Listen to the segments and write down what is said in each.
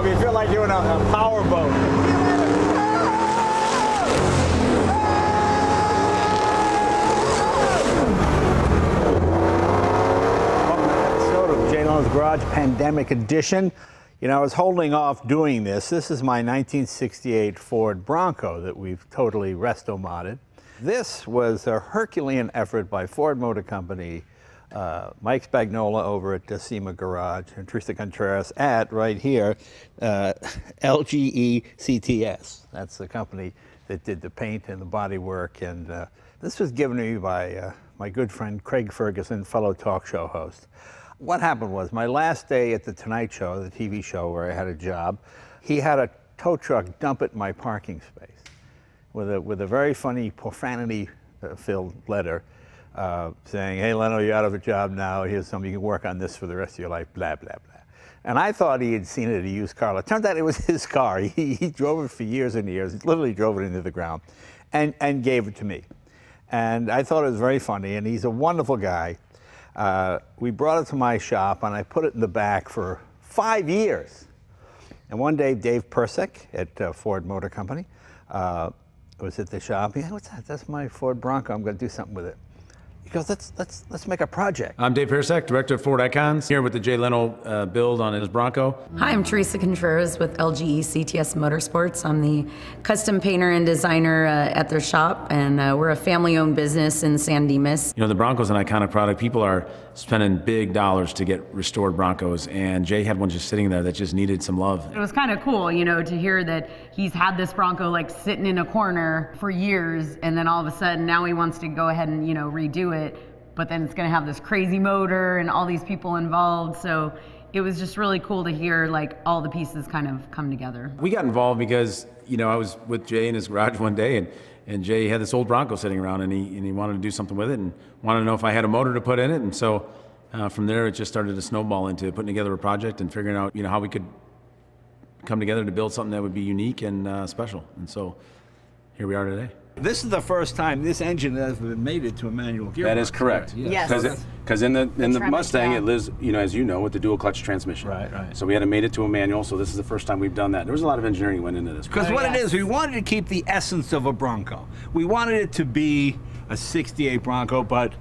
Shelby. You feel like you're in a power boat. Jay Leno's Garage Pandemic Edition. You know, I was holding off doing this. This is my 1968 Ford Bronco that we've totally resto-modded. This was a Herculean effort by Ford Motor Company, Mike Spagnola over at SEMA Garage, and Teresa Contreras at, right here, LGE-CTS. That's the company that did the paint and the body work. And this was given to me by my good friend Craig Ferguson, fellow talk show host. What happened was, my last day at the Tonight Show, the TV show where I had a job, he had a tow truck dump it in my parking space with a very funny profanity-filled letter saying, "Hey, Leno, you're out of a job now. Here's something. You can work on this for the rest of your life, blah, blah, blah." And I thought he had seen it at a used car. It turned out it was his car. He drove it for years and years. He literally drove it into the ground and gave it to me. And I thought it was very funny, and he's a wonderful guy. We brought it to my shop, and I put it in the back for 5 years. And one day, Dave Persek at Ford Motor Company was at the shop. He said, "What's that?" "That's my Ford Bronco. I'm going to do something with it." He goes, let's make a project. I'm Dave Persek, director of Ford Icons, here with the Jay Leno build on his Bronco. Hi, I'm Teresa Contreras with LGE-CTS Motorsports. I'm the custom painter and designer at their shop, and we're a family-owned business in San Dimas. You know, the Bronco's an iconic product. People are spending big dollars to get restored Broncos, and Jay had one just sitting there that just needed some love. It was kind of cool, you know, to hear that he's had this Bronco like sitting in a corner for years, and then all of a sudden now he wants to go ahead and, you know, redo it, but then it's going to have this crazy motor and all these people involved. So it was just really cool to hear like all the pieces kind of come together. We got involved because, you know, I was with Jay in his garage one day, and Jay had this old Bronco sitting around, and he wanted to do something with it and wanted to know if I had a motor to put in it. And so from there it just started to snowball into putting together a project and figuring out, you know, how we could come together to build something that would be unique and special. And so here we are today. This is the first time this engine has been mated to a manual gearbox. That is correct. Yes. Because in the Tremic, Mustang, yeah. it lives, you know, as you know, with the dual clutch transmission. Right, right. So we had to mate it to a manual. So this is the first time we've done that. There was a lot of engineering that went into this. Because what it is, we wanted to keep the essence of a Bronco. We wanted it to be a 68 Bronco, but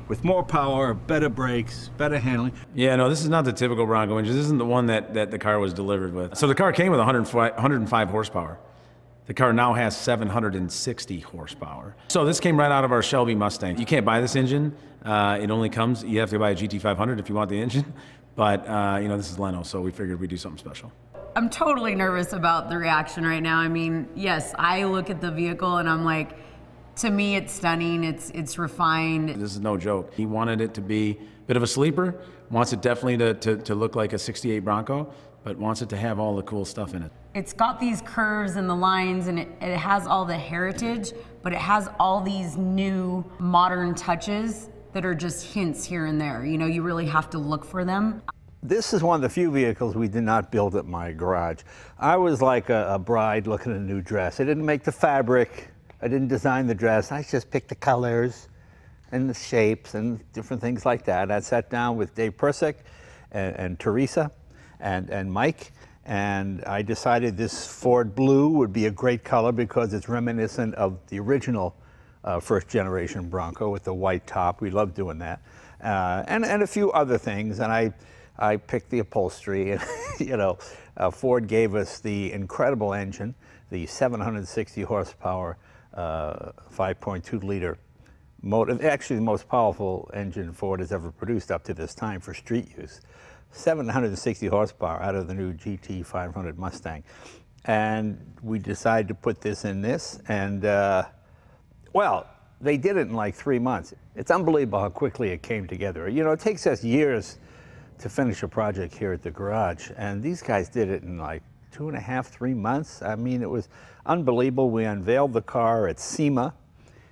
with more power, better brakes, better handling. Yeah, no, this is not the typical Bronco engine. This isn't the one that the car was delivered with. So the car came with 105 horsepower. The car now has 760 horsepower. So this came right out of our Shelby Mustang. You can't buy this engine. It only comes, you have to buy a GT500 if you want the engine. But, you know, this is Leno, so we figured we'd do something special. I'm totally nervous about the reaction right now. I mean, yes, I look at the vehicle and I'm like, to me, it's stunning, it's refined. This is no joke. He wanted it to be a bit of a sleeper, wants it definitely to look like a 68 Bronco, but wants it to have all the cool stuff in it. It's got these curves and the lines, and it has all the heritage, but it has all these new modern touches that are just hints here and there. You know, you really have to look for them. This is one of the few vehicles we did not build at my garage. I was like a bride looking at a new dress. I didn't make the fabric. I didn't design the dress. I just picked the colors and the shapes and different things like that. I sat down with Dave Persek and Teresa and Mike, and I decided this Ford blue would be a great color because it's reminiscent of the original first generation Bronco with the white top. We love doing that. And a few other things, and I picked the upholstery, and you know, Ford gave us the incredible engine, the 760 horsepower 5.2 liter motor, actually the most powerful engine Ford has ever produced up to this time for street use. 760 horsepower out of the new GT500 Mustang. And we decided to put this in this, and well, they did it in like 3 months. It's unbelievable how quickly it came together. You know, it takes us years to finish a project here at the garage, and these guys did it in like 2.5, 3 months. I mean, it was unbelievable. We unveiled the car at SEMA.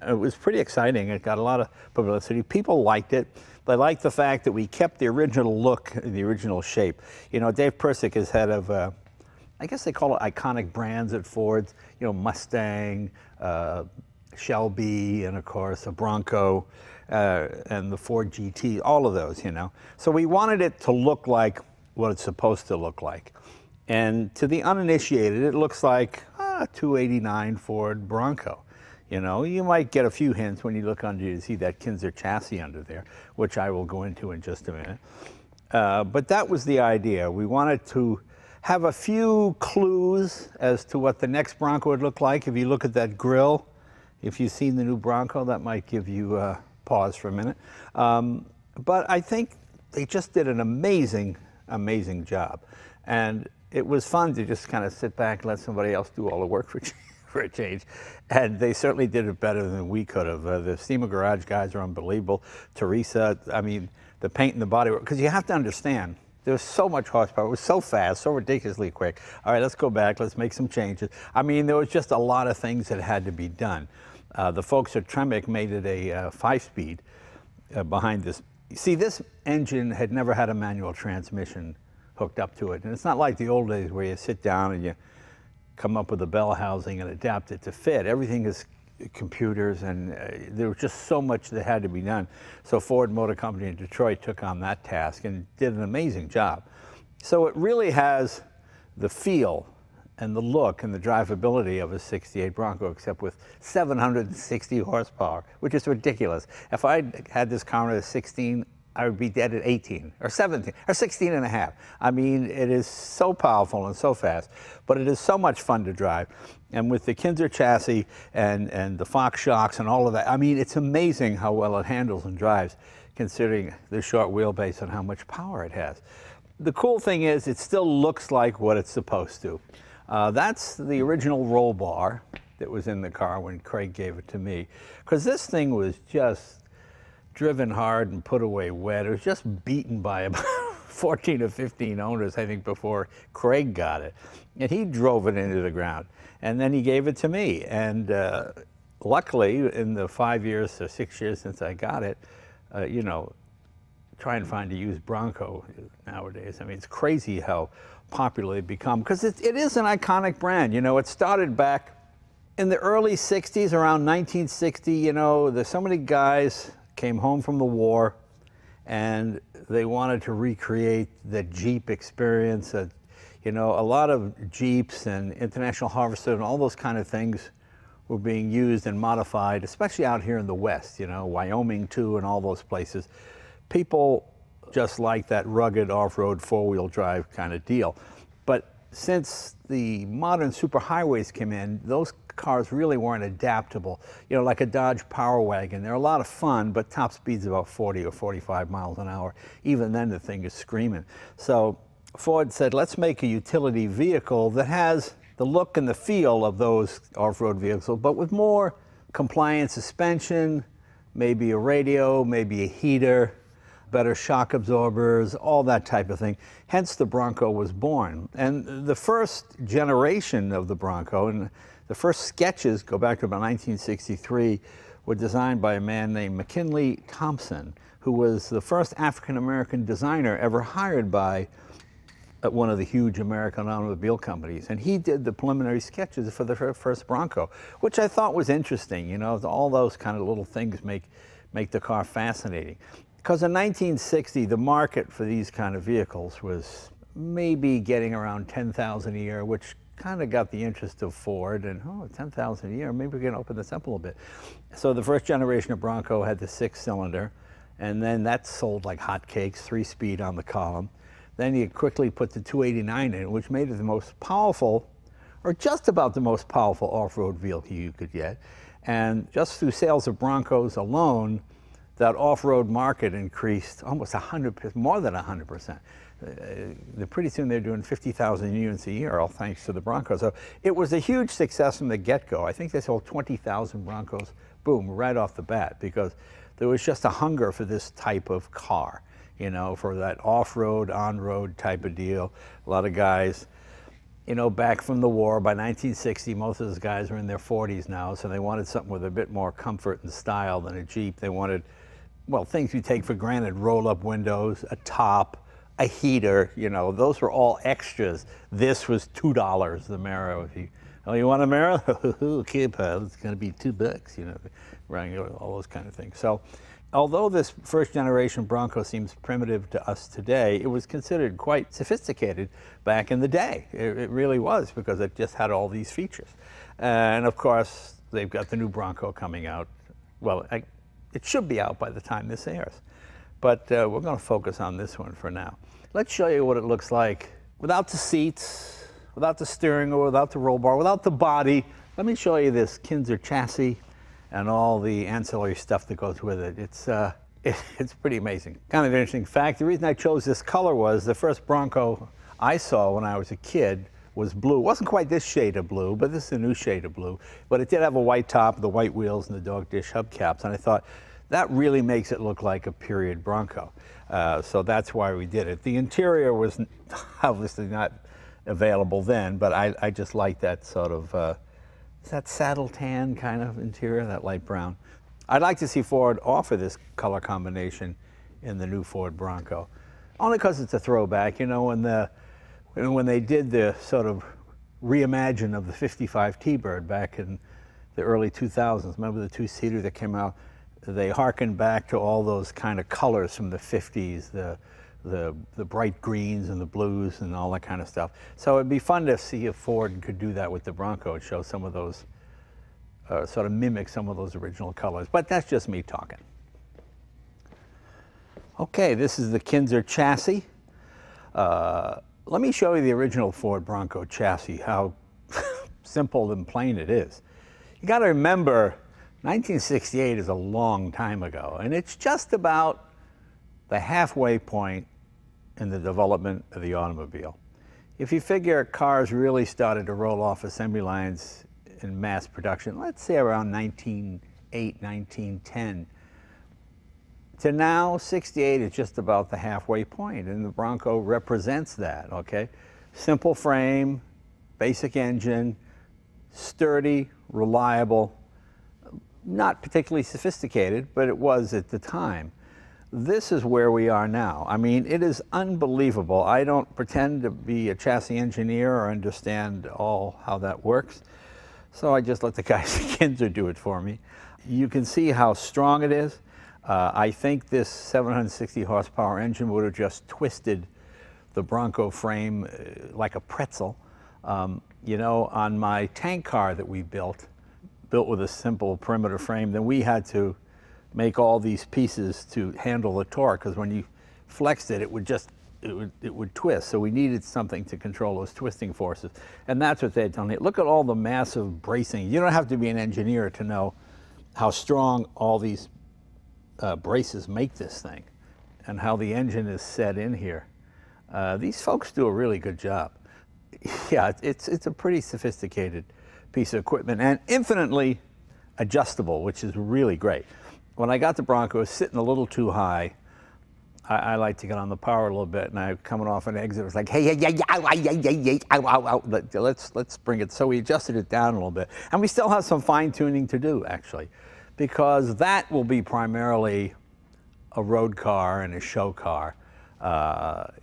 It was pretty exciting. It got a lot of publicity. People liked it. They liked the fact that we kept the original look, the original shape. You know, Dave Persek is head of, I guess they call it iconic brands at Ford. You know, Mustang, Shelby, and of course, a Bronco, and the Ford GT, all of those, you know. So we wanted it to look like what it's supposed to look like. And to the uninitiated, it looks like a 289 Ford Bronco. You know, you might get a few hints when you look under, you see that Kincer chassis under there, which I will go into in just a minute. But that was the idea. We wanted to have a few clues as to what the next Bronco would look like. If you look at that grille, if you've seen the new Bronco, that might give you a pause for a minute. But I think they just did an amazing, amazing job. And it was fun to just kind of sit back and let somebody else do all the work for a change. And they certainly did it better than we could have. The SEMA Garage guys are unbelievable. Teresa, I mean, the paint and the bodywork, because you have to understand, there was so much horsepower. It was so fast, so ridiculously quick. All right, let's go back. Let's make some changes. I mean, there was just a lot of things that had to be done. The folks at Tremic made it a 5-speed behind this. See, this engine had never had a manual transmission hooked up to it. And it's not like the old days where you sit down and you come up with a Bellhousing and adapt it to fit. Everything is computers, and there was just so much that had to be done. So Ford Motor Company in Detroit took on that task and did an amazing job. So it really has the feel and the look and the drivability of a 68 Bronco, except with 760 horsepower, which is ridiculous. If I had this car at a 16, I would be dead at 18 or 17 or 16 and a half. I mean, it is so powerful and so fast, but it is so much fun to drive. And with the Kincer chassis and the Fox shocks and all of that, I mean, it's amazing how well it handles and drives, considering the short wheelbase and how much power it has. The cool thing is it still looks like what it's supposed to. That's the original roll bar that was in the car when Craig gave it to me, because this thing was just driven hard and put away wet. It was just beaten by about 14 or 15 owners, I think, before Craig got it. And he drove it into the ground. And then he gave it to me. And luckily, in the 5 years or 6 years since I got it, you know, try and find a used Bronco nowadays. I mean, it's crazy how popular they've become, because it is an iconic brand. You know, it started back in the early 60s, around 1960. You know, there's so many guys came home from the war and they wanted to recreate the Jeep experience. You know, a lot of Jeeps and International Harvester and all those kind of things were being used and modified, especially out here in the West, you know, Wyoming too, and all those places. People just like that rugged off-road four-wheel drive kind of deal. But since the modern superhighways came in, those cars really weren't adaptable. You know, like a Dodge Power Wagon, they're a lot of fun, but top speed's about 40 or 45 miles an hour. Even then, the thing is screaming. So Ford said, let's make a utility vehicle that has the look and the feel of those off-road vehicles, but with more compliant suspension, maybe a radio, maybe a heater, better shock absorbers, all that type of thing. Hence the Bronco was born. And the first generation of the Bronco, and the first sketches go back to about 1963, were designed by a man named McKinley Thompson, who was the first African-American designer ever hired by one of the huge American automobile companies. And he did the preliminary sketches for the first Bronco, which I thought was interesting. You know, all those kind of little things make the car fascinating. Because in 1960, the market for these kind of vehicles was maybe getting around 10,000 a year, which kind of got the interest of Ford. And, oh, 10,000 a year, maybe we can open this up a little bit. So the first generation of Bronco had the 6-cylinder, and then that sold like hotcakes, 3-speed on the column. Then you quickly put the 289 in, which made it the most powerful, or just about the most powerful off-road vehicle you could get. And just through sales of Broncos alone, that off-road market increased almost 100%, more than 100%. Pretty soon they're doing 50,000 units a year, all thanks to the Bronco. So it was a huge success from the get-go. I think they sold 20,000 Broncos, boom, right off the bat, because there was just a hunger for this type of car, you know, for that off-road, on-road type of deal. A lot of guys, you know, back from the war, by 1960, most of those guys were in their 40s now, so they wanted something with a bit more comfort and style than a Jeep. They wanted, well, things you take for granted: roll-up windows, a top, a heater. You know, those were all extras. This was $2, the Mero. If you, oh, you want a Mero? Okay, pal, it's going to be $2. You know, all those kind of things. So Although this first generation Bronco seems primitive to us today, it was considered quite sophisticated back in the day. It really was, because it just had all these features. And of course, they've got the new Bronco coming out. Well, it should be out by the time this airs. But we're going to focus on this one for now. Let's show you what it looks like without the seats, without the steering wheel, without the roll bar, without the body. Let me show you this Kincer chassis and all the ancillary stuff that goes with it. It's pretty amazing. Kind of an interesting fact, the reason I chose this color was the first Bronco I saw when I was a kid was blue. It wasn't quite this shade of blue, but this is a new shade of blue. But it did have a white top, the white wheels, and the dog dish hubcaps. And I thought, that really makes it look like a period Bronco. So that's why we did it. The interior was obviously not available then, but I just like that sort of, is that saddle tan kind of interior, that light brown? I'd like to see Ford offer this color combination in the new Ford Bronco, only because it's a throwback. You know, when they did the sort of reimagine of the 55 T-Bird back in the early 2000s, remember the two-seater that came out? They harkened back to all those kind of colors from the 50s, the bright greens and the blues and all that kind of stuff. So it'd be fun to see if Ford could do that with the Bronco and show some of those, sort of mimic some of those original colors. But that's just me talking. Okay, this is the Kincer chassis. Let me show you the original Ford Bronco chassis, how simple and plain it is. You got to remember, 1968 is a long time ago, and it's just about the halfway point in the development of the automobile. If you figure cars really started to roll off assembly lines in mass production, let's say around 1908, 1910, to now, 68 is just about the halfway point, and the Bronco represents that, okay? Simple frame, basic engine, sturdy, reliable, not particularly sophisticated, but it was at the time. This is where we are now. I mean, it is unbelievable. I don't pretend to be a chassis engineer or understand all how that works, so I just let the guys at Kincer do it for me. You can see how strong it is. I think this 760 horsepower engine would have just twisted the Bronco frame like a pretzel. You know, on my tank car that we built with a simple perimeter frame, then we had to make all these pieces to handle the torque, because when you flexed it, it would twist. So we needed something to control those twisting forces. And that's what they'd done here. Look at all the massive bracing. You don't have to be an engineer to know how strong all these braces make this thing and how the engine is set in here. These folks do a really good job. Yeah, it's a pretty sophisticated piece of equipment and infinitely adjustable, which is really great. When I got the Bronco, it was sitting a little too high. I like to get on the power a little bit, and I coming off an exit, it was like, hey, let's bring it. So we adjusted it down a little bit. And we still have some fine tuning to do, actually, because that will be primarily a road car and a show car.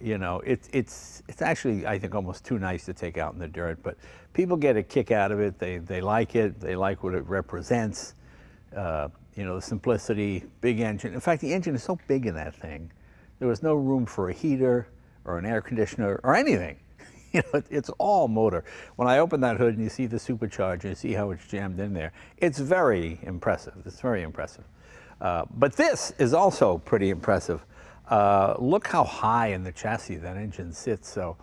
You know, it's actually, I think, almost too nice to take out in the dirt, but people get a kick out of it. They like it. They like what it represents. You know, the simplicity, big engine. In fact, the engine is so big in that thing, there was no room for a heater or an air conditioner or anything. You know, it's all motor. When I open that hood and you see the supercharger, you see how it's jammed in there. It's very impressive. It's very impressive. But this is also pretty impressive. Look how high in the chassis that engine sits. So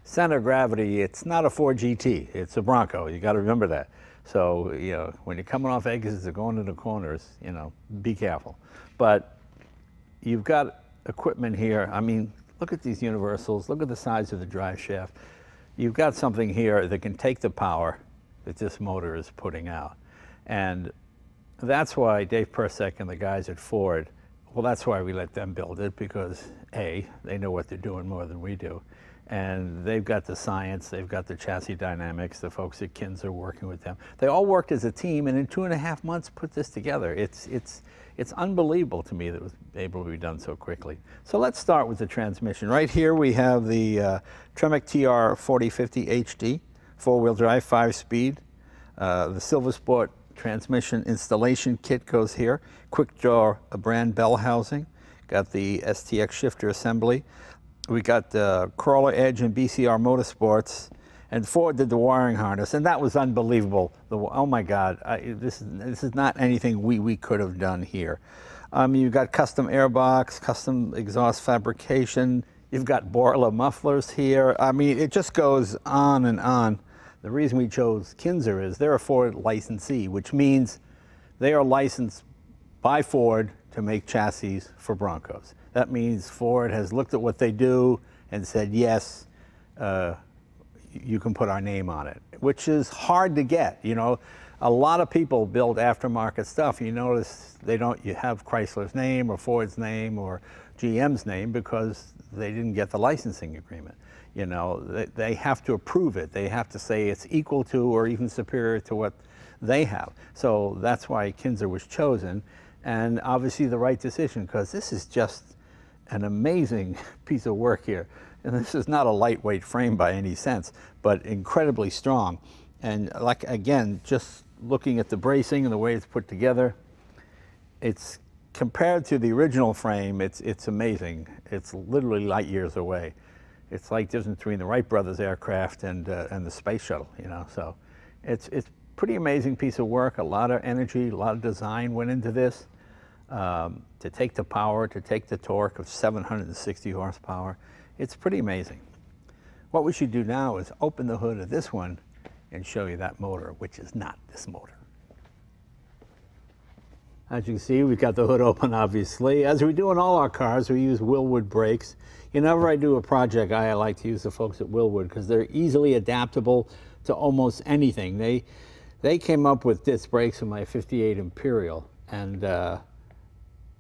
center of gravity, it's not a Ford GT, it's a Bronco. You got to remember that. So, you know, when you're coming off exits or going into corners, you know, be careful. But you've got equipment here. I mean, look at these universals. Look at the size of the drive shaft. You've got something here that can take the power that this motor is putting out. And that's why Dave Persek and the guys at Ford, well, that's why we let them build it, because A, they know what they're doing more than we do. And they've got the science, they've got the chassis dynamics, the folks at Kincer working with them. They all worked as a team, and in 2.5 months put this together. It's unbelievable to me that it was able to be done so quickly. So let's start with the transmission. Right here we have the Tremic TR 4050 HD, 4-wheel drive, 5-speed. The Silversport transmission installation kit goes here. Quickdrow brand Bellhousing. Got the STX shifter assembly. We got the crawler edge and BCR Motorsports. And Ford did the wiring harness, and that was unbelievable. Oh my God, this is not anything we could have done here. You've got custom airbox, custom exhaust fabrication. You've got Borla mufflers here. I mean, it just goes on and on. The reason we chose Kincer is they're a Ford licensee, which means they are licensed by Ford to make chassis for Broncos. That means Ford has looked at what they do and said, yes, you can put our name on it, which is hard to get. You know, a lot of people build aftermarket stuff. You notice you have Chrysler's name or Ford's name or GM's name because they didn't get the licensing agreement. You know, they have to approve it. They have to say it's equal to or even superior to what they have. So that's why Kincer was chosen, and obviously the right decision, because this is just an amazing piece of work here. And this is not a lightweight frame by any sense, but incredibly strong. And like, again, just looking at the bracing and the way it's put together, it's compared to the original frame, it's amazing. It's literally light years away. It's like the difference between the Wright brothers aircraft and the space shuttle, you know. So it's pretty amazing piece of work. A lot of energy, a lot of design went into this. To take the power, to take the torque of 760 horsepower. It's pretty amazing. What we should do now is open the hood of this one and show you that motor, which is not this motor. As you can see, we've got the hood open, obviously. As we do in all our cars, we use Willwood brakes. Whenever I do a project, I like to use the folks at Willwood because they're easily adaptable to almost anything. They came up with disc brakes in my 58 Imperial, and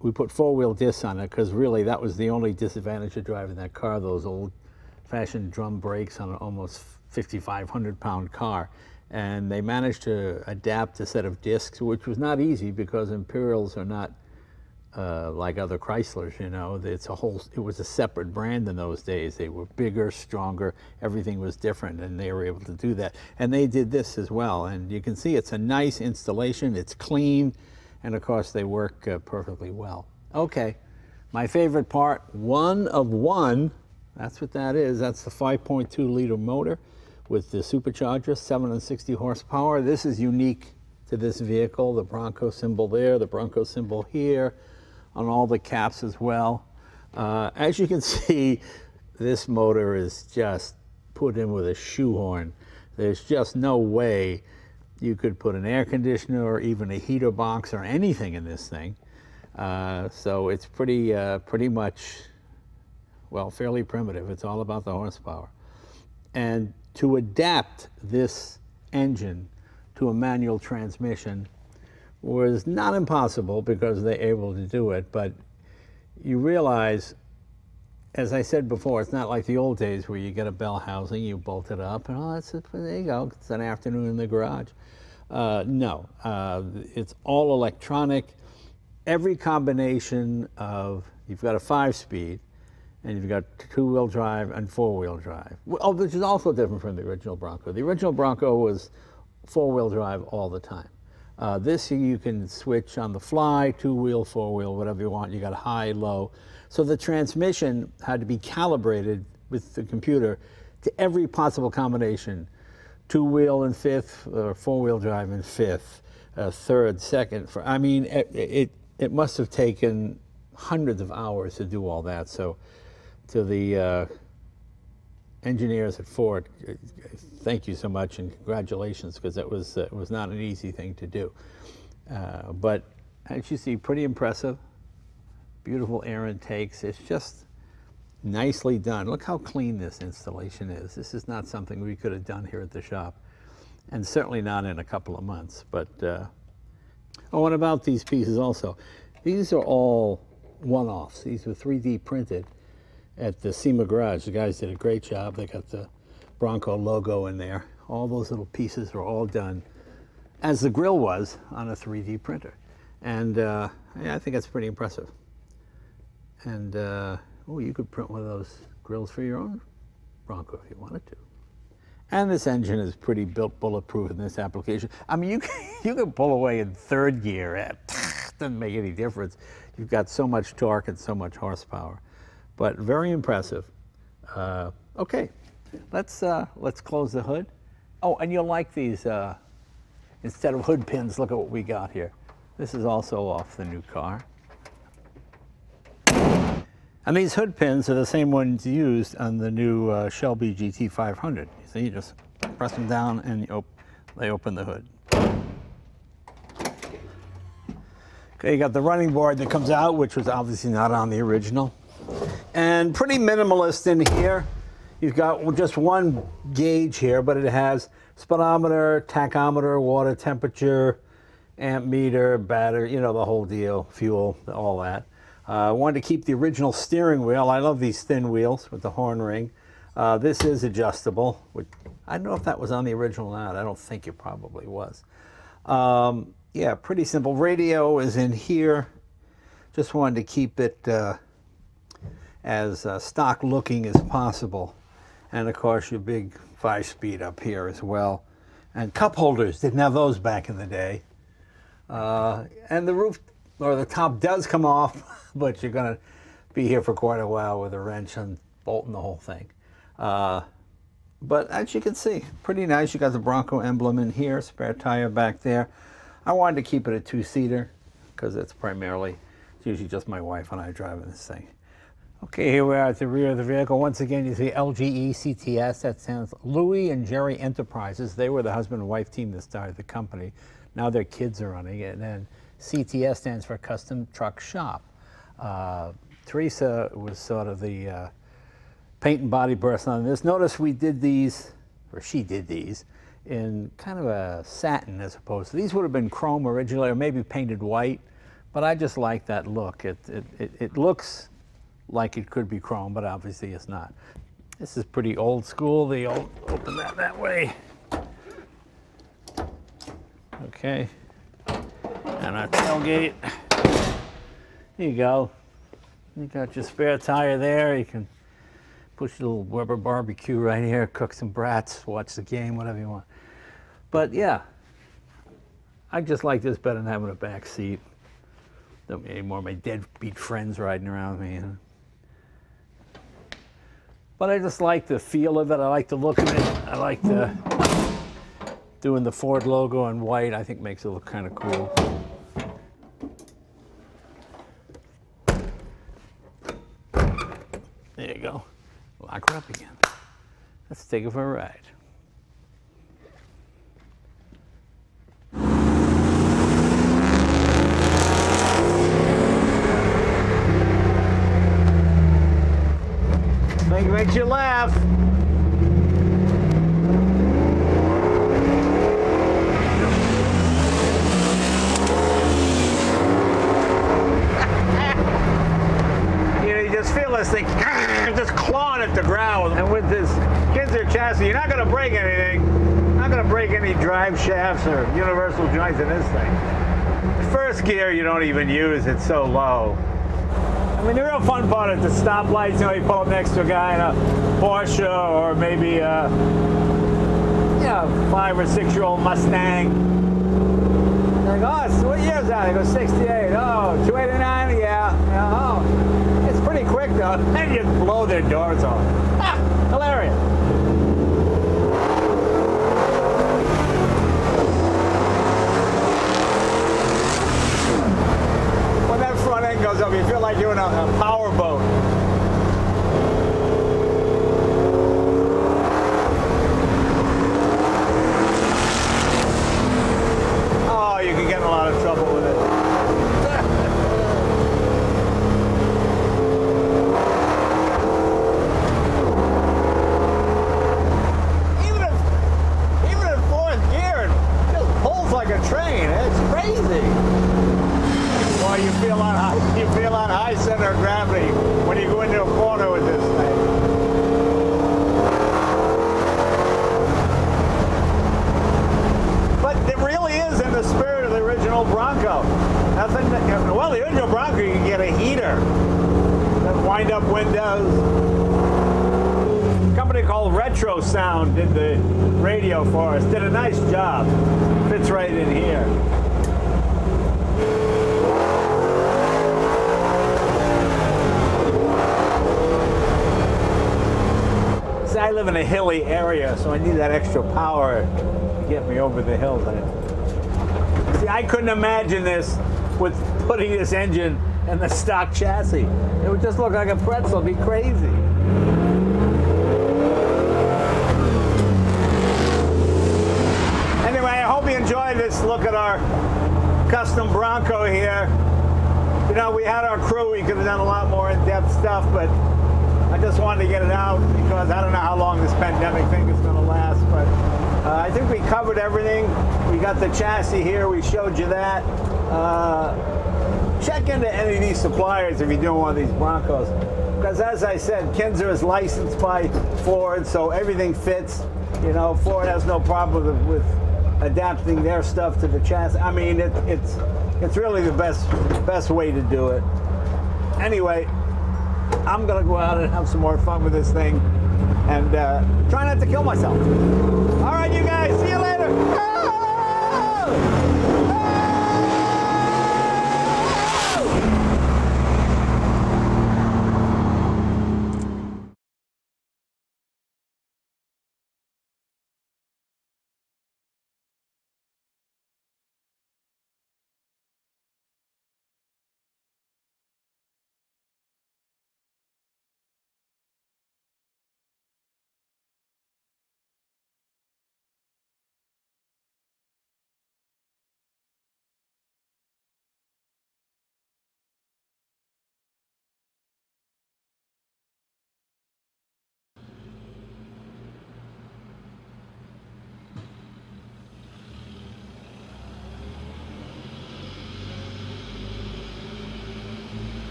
we put four-wheel discs on it because really that was the only disadvantage of driving that car, those old-fashioned drum brakes on an almost 5,500-pound car. And they managed to adapt a set of discs, which was not easy because Imperials are not like other Chryslers, you know. It was a separate brand in those days. They were bigger, stronger, everything was different, and they were able to do that. And they did this as well. And you can see it's a nice installation, it's clean, and of course they work perfectly well. Okay, my favorite part, one of one, that's what that is. That's the 5.2 liter motor with the supercharger, 760 horsepower. This is unique to this vehicle, the Bronco symbol there, the Bronco symbol here, on all the caps as well. As you can see, this motor is just put in with a shoehorn. There's just no way you could put an air conditioner or even a heater box or anything in this thing. So it's pretty much, well, fairly primitive. It's all about the horsepower. And to adapt this engine to a manual transmission was not impossible because they're able to do it, but you realize, as I said before, it's not like the old days where you get a Bellhousing, you bolt it up, and there you go, it's an afternoon in the garage. No, it's all electronic. Every combination of, you've got a 5-speed, and you've got 2-wheel drive and 4-wheel drive. Oh, which is also different from the original Bronco. The original Bronco was 4-wheel drive all the time. This you can switch on the fly, 2-wheel, 4-wheel, whatever you want. You got high, low. So the transmission had to be calibrated with the computer to every possible combination. 2-wheel in 5th, or 4-wheel drive in 5th, 3rd, 2nd. I mean, it must have taken hundreds of hours to do all that. So to the engineers at Ford, thank you so much and congratulations, because it was not an easy thing to do. But as you see, pretty impressive. Beautiful air intakes. It's just nicely done. Look how clean this installation is. This is not something we could have done here at the shop, and certainly not in a couple of months. But oh, and about these pieces also, these are all one-offs. These were 3D printed at the SEMA Garage. The guys did a great job. They got the Bronco logo in there. All those little pieces are all done as the grill was on a 3D printer. And yeah, I think that's pretty impressive. And oh, you could print one of those grills for your own Bronco if you wanted to. And this engine is pretty built bulletproof in this application. I mean, you can pull away in third gear. It doesn't make any difference. You've got so much torque and so much horsepower. But very impressive. Okay, let's close the hood. Oh, and you'll like these, instead of hood pins, look at what we got here. This is also off the new car. And these hood pins are the same ones used on the new Shelby GT500. You see, you just press them down and they open the hood. Okay, you got the running board that comes out, which was obviously not on the original. And pretty minimalist in here. You've got just one gauge here, but it has speedometer, tachometer, water temperature, amp meter, battery, you know, the whole deal, fuel, all that. I wanted to keep the original steering wheel. I love these thin wheels with the horn ring. This is adjustable. I don't know if that was on the original or not. I don't think it probably was. Yeah, pretty simple. Radio is in here. Just wanted to keep it as stock looking as possible. And of course your big 5-speed up here as well. And cup holders, didn't have those back in the day. And the roof, or the top does come off, but you're gonna be here for quite a while with a wrench and bolting the whole thing. But as you can see, pretty nice. You got the Bronco emblem in here, spare tire back there. I wanted to keep it a 2-seater because it's usually just my wife and I driving this thing. Okay, here we are at the rear of the vehicle. Once again, you see LGE-CTS. That stands Louis and Jerry Enterprises. They were the husband and wife team that started the company. Now their kids are running it. And then CTS stands for Custom Truck Shop. Teresa was sort of the paint and body person on this. Notice we did these, or she did these, in kind of a satin as opposed to, these would have been chrome originally or maybe painted white, but I just like that look. It looks like it could be chrome, but obviously it's not. This is pretty old school. They open that way. Okay, and our tailgate. There you go. You got your spare tire there. You can push your little Weber barbecue right here, cook some brats, watch the game, whatever you want. But yeah, I just like this better than having a back seat. Don't need any more of my deadbeat friends riding around me. You know? But I just like the feel of it. I like the look of it. I like doing the Ford logo in white. I think makes it look kind of cool. There you go. Lock her up again. Let's take it for a ride. Think it makes you laugh. You just feel this thing just clawing at the ground. And with this Kincer chassis, you're not going to break anything. You're not going to break any drive shafts or universal joints in this thing. First gear you don't even use, it's so low. I mean, the real fun part is the stoplights. You know, you pull up next to a guy in a Porsche or maybe a 5 or 6-year-old Mustang. They're like, oh, what year is that? They go 68. Oh, 289? Yeah. Oh, it's pretty quick though. And you blow their doors off. Ah, hilarious. When that front end goes up, you feel like you're in a power boat. Oh, you can get in a lot of trouble with it. Even in fourth gear, it just pulls like a train. It's crazy. Well, you feel on high center of gravity when you go into a corner with this thing. But it really is in the spirit of the original Bronco. Well, the original Bronco, you can get a heater, wind-up windows. company called Retro Sound did the radio for us. Did a nice job. Fits right in here. See, I live in a hilly area, so I need that extra power to get me over the hills. See, I couldn't imagine this with putting this engine in the stock chassis. It would just look like a pretzel. It'd be crazy. Anyway, I hope you enjoyed this look at our custom Bronco here. You know, we had our crew. We could have done a lot more in-depth stuff, but I just wanted to get it out because I don't know how long this pandemic thing is going to last. But I think we covered everything. We got the chassis here. We showed you that. Check into any of these suppliers if you're doing one of these Broncos. Because as I said, Kincer is licensed by Ford, so everything fits. You know, Ford has no problem with adapting their stuff to the chassis. I mean, it's really the best way to do it. Anyway, I'm gonna go out and have some more fun with this thing and try not to kill myself. All right, you guys, see you later.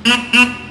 Mm-hmm.